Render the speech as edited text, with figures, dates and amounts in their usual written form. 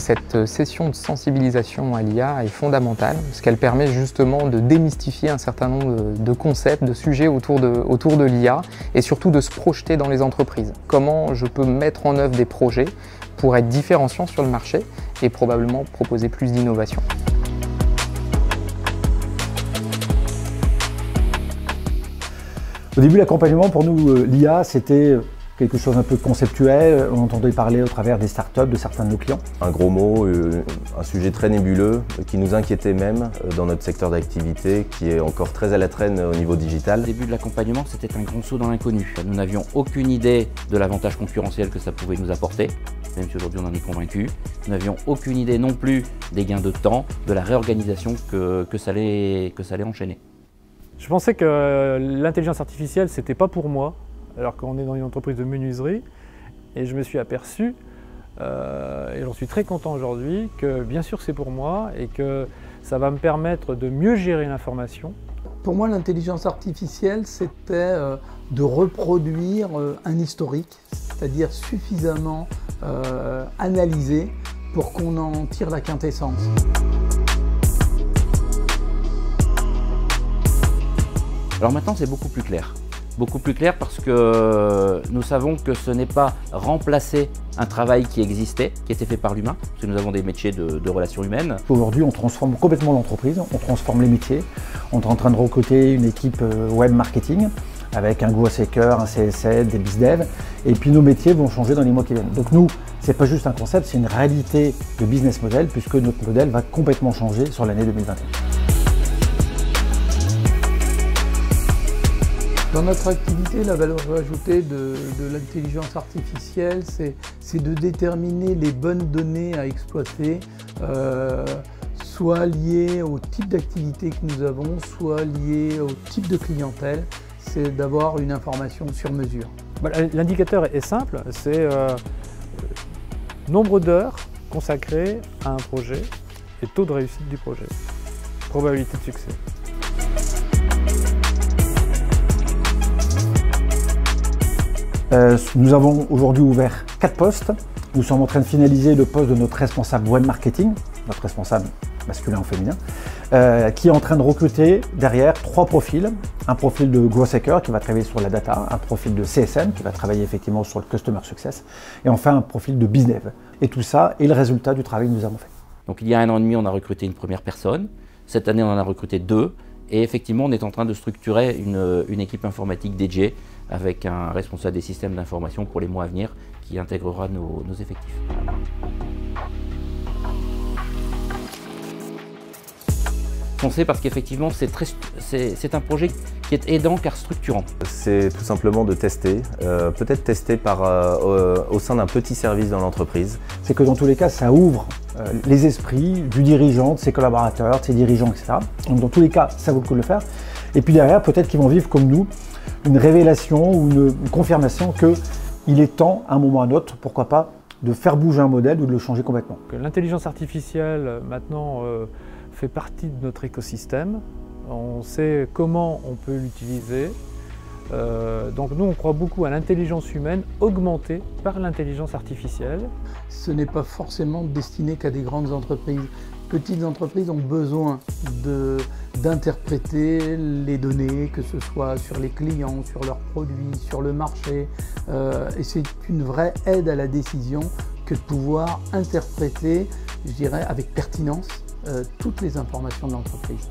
Cette session de sensibilisation à l'IA est fondamentale parce qu'elle permet justement de démystifier un certain nombre de concepts, de sujets autour de l'IA et surtout de se projeter dans les entreprises. Comment je peux mettre en œuvre des projets pour être différenciant sur le marché et probablement proposer plus d'innovation. Au début, l'accompagnement pour nous, l'IA, c'était quelque chose un peu conceptuel. On entendait parler au travers des startups de certains de nos clients. Un gros mot, un sujet très nébuleux qui nous inquiétait même dans notre secteur d'activité qui est encore très à la traîne au niveau digital. Au début de l'accompagnement, c'était un grand saut dans l'inconnu. Nous n'avions aucune idée de l'avantage concurrentiel que ça pouvait nous apporter, même si aujourd'hui on en est convaincu. Nous n'avions aucune idée non plus des gains de temps, de la réorganisation que ça allait enchaîner. Je pensais que l'intelligence artificielle, c'était pas pour moi, alors qu'on est dans une entreprise de menuiserie. Et je me suis aperçu, et j'en suis très content aujourd'hui, que bien sûr c'est pour moi et que ça va me permettre de mieux gérer l'information. Pour moi, l'intelligence artificielle, c'était de reproduire un historique, c'est-à-dire suffisamment analysé pour qu'on en tire la quintessence. Alors maintenant, c'est beaucoup plus clair. Beaucoup plus clair parce que nous savons que ce n'est pas remplacer un travail qui existait, qui était fait par l'humain, parce que nous avons des métiers de relations humaines. Aujourd'hui, on transforme complètement l'entreprise, on transforme les métiers. On est en train de recruter une équipe web marketing avec un growth hacker, un CSL, des bizdev. Et puis nos métiers vont changer dans les mois qui viennent. Donc nous, c'est pas juste un concept, c'est une réalité de business model puisque notre modèle va complètement changer sur l'année 2021. Dans notre activité, la valeur ajoutée de l'intelligence artificielle, c'est de déterminer les bonnes données à exploiter, soit liées au type d'activité que nous avons, soit liées au type de clientèle. C'est d'avoir une information sur mesure. L'indicateur est simple, c'est nombre d'heures consacrées à un projet et taux de réussite du projet, probabilité de succès. Nous avons aujourd'hui ouvert 4 postes. Nous sommes en train de finaliser le poste de notre responsable web marketing, notre responsable masculin ou féminin, qui est en train de recruter derrière 3 profils. Un profil de growth hacker qui va travailler sur la data, un profil de CSM qui va travailler effectivement sur le customer success, et enfin un profil de bizdev. Et tout ça est le résultat du travail que nous avons fait. Donc il y a 1 an et demi, on a recruté une première personne. Cette année, on en a recruté 2. Et effectivement, on est en train de structurer une équipe informatique dédiée avec un responsable des systèmes d'information pour les mois à venir qui intégrera nos effectifs. Foncez parce qu'effectivement, c'est un projet qui est aidant car structurant. C'est tout simplement de tester, peut-être tester au sein d'un petit service dans l'entreprise. C'est que dans tous les cas, ça ouvre les esprits du dirigeant, de ses collaborateurs, de ses dirigeants, etc. Donc dans tous les cas, ça vaut le coup de le faire. Et puis derrière, peut-être qu'ils vont vivre comme nous, une révélation ou une confirmation qu'il est temps, à un moment ou à un autre, pourquoi pas, de faire bouger un modèle ou de le changer complètement. L'intelligence artificielle, maintenant, fait partie de notre écosystème. On sait comment on peut l'utiliser. Donc nous, on croit beaucoup à l'intelligence humaine augmentée par l'intelligence artificielle. Ce n'est pas forcément destiné qu'à des grandes entreprises. Petites entreprises ont besoin d'interpréter les données, que ce soit sur les clients, sur leurs produits, sur le marché. Et c'est une vraie aide à la décision que de pouvoir interpréter, je dirais, avec pertinence, toutes les informations de l'entreprise.